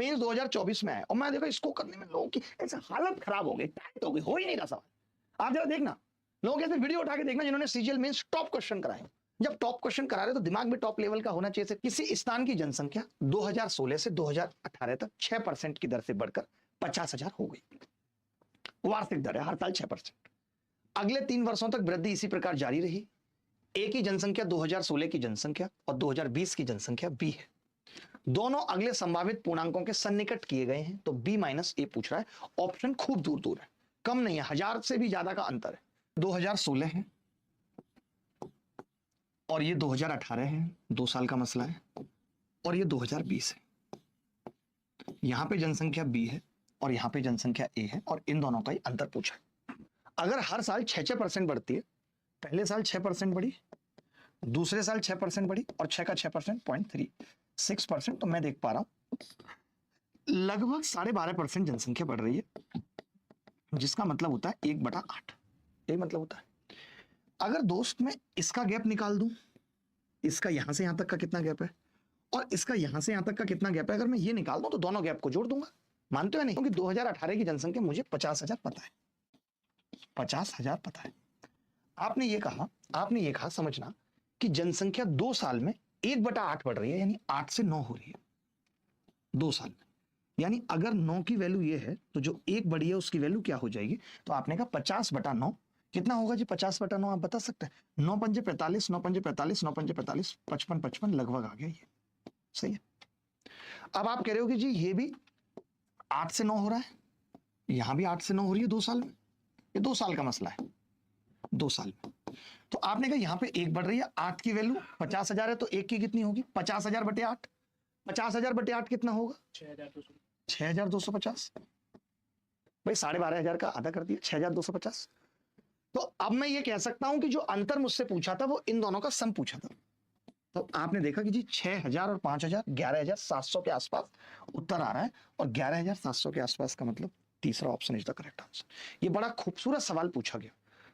Mains 2024 में आया और मैं देखा इसको करने में लोगों की ऐसे हालत खराब हो गई, टाइट हो गई, हो ही नहीं रहा सवाल। आप जरा देखना, लोग ऐसे वीडियो उठा के देखना जिन्होंने सीजीएल मेंस टॉप क्वेश्चन कराए। जब टॉप क्वेश्चन करा रहे तो दिमाग में टॉप लेवल का होना चाहिए। किसी स्थान की जनसंख्या 2016 से 2018 तक 6% की दर से बढ़कर 50,000 हो गई। वार्षिक दर है, हर साल 6%। अगले 3 वर्षों तक वृद्धि इसी प्रकार जारी रही। ए की जनसंख्या 2016 की जनसंख्या और 2020 की जनसंख्या बी है। दोनों अगले संभावित पूर्णांकों के सन्निकट किए गए हैं, तो बी माइनस ए पूछ रहा है। ऑप्शन खूब दूर दूर है, कम नहीं है, 1000 से भी ज्यादा का अंतर है। 2016 है और ये 2018 है, 2 साल का मसला है। और ये 2020 है। यहां पे जनसंख्या बी है और यहां पे जनसंख्या ए है और इन दोनों का ही अंतर पूछा है। अगर हर साल 6% बढ़ती है, पहले साल 6% बढ़ी, दूसरे साल 6% बढ़ी और 6 का 6% 0.36%, तो मैं देख पा रहा हूं लगभग 12.5% जनसंख्या बढ़ रही है, जिसका मतलब होता है 1/8। ये मतलब होता है, अगर दोस्त मैं इसका गैप निकाल दूं, इसका यहां से यहां तक का कितना गैप है और इसका यहां से यहां तक का कितना गैप है, अगर मैं ये निकाल दूं तो दोनों गैप को जोड़ दूंगा। मानते हो नहीं? क्योंकि 2018 की जनसंख्या मुझे 50,000 पता है, 50,000 पता है। आपने ये कहा समझना कि जनसंख्या 2 साल में 1/8 बढ़ रही है, यानी 8 से 9 हो रही है 2 साल में। यानी अगर 9 की वैल्यू ये है तो जो 1 बढ़ी है उसकी वैल्यू क्या हो जाएगी? तो आपने कहा 50/9 कितना होगा जी? 50/9 आप बता सकते हैं? 9 पंजे 45, 9 पंजे 45, 9 पंजे 45, 55 लगभग आ गया ये। सही है। अब आप कह रहे हो कि जी ये भी 8 से 9 हो रहा है, यहां भी 8 से 9 हो रही है 2 साल में। ये 2 साल का मसला है, 2 साल में। तो आपने कहा यहां पे 1 बढ़ रही है, 8 की वैल्यू 50,000 है तो 1 की कितनी होगी? 50,000 बटे 8। 50,000 बटे 8 कितना होगा? 6,250। भाई 12,500 का आधा कर दिया, 6,250। तो अब मैं ये कह सकता हूं कि जो अंतर मुझसे पूछा था वो इन दोनों का सम पूछा था। तो आपने देखा कि जी 6,000 और 5,000 11,700 के आसपास उत्तर आ रहा है, और 11,700 के आसपास का मतलब तीसरा option is the correct answer. ये बड़ा खूबसूरत सवाल पूछा गया।